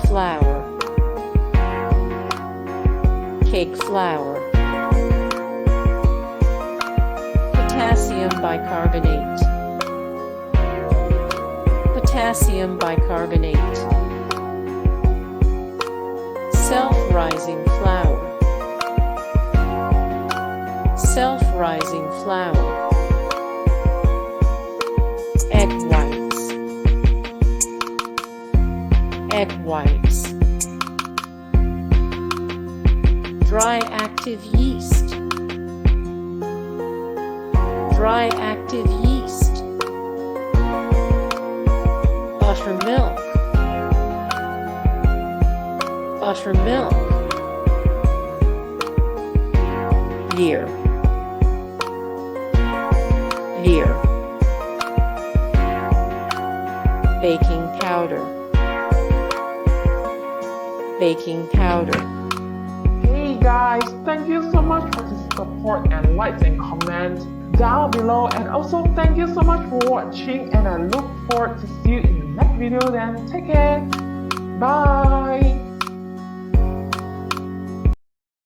flour, cake flour, potassium bicarbonate, potassium bicarbonate, self-rising flour, self-rising flour, egg whites, egg whites, dry active yeast, dry active yeast, buttermilk, buttermilk, beer, beer, baking powder, baking powder. Hey guys, thank you so much for the support and likes and comments down below, and also thank you so much for watching, and I look forward to see you in the next video. Then take care, bye.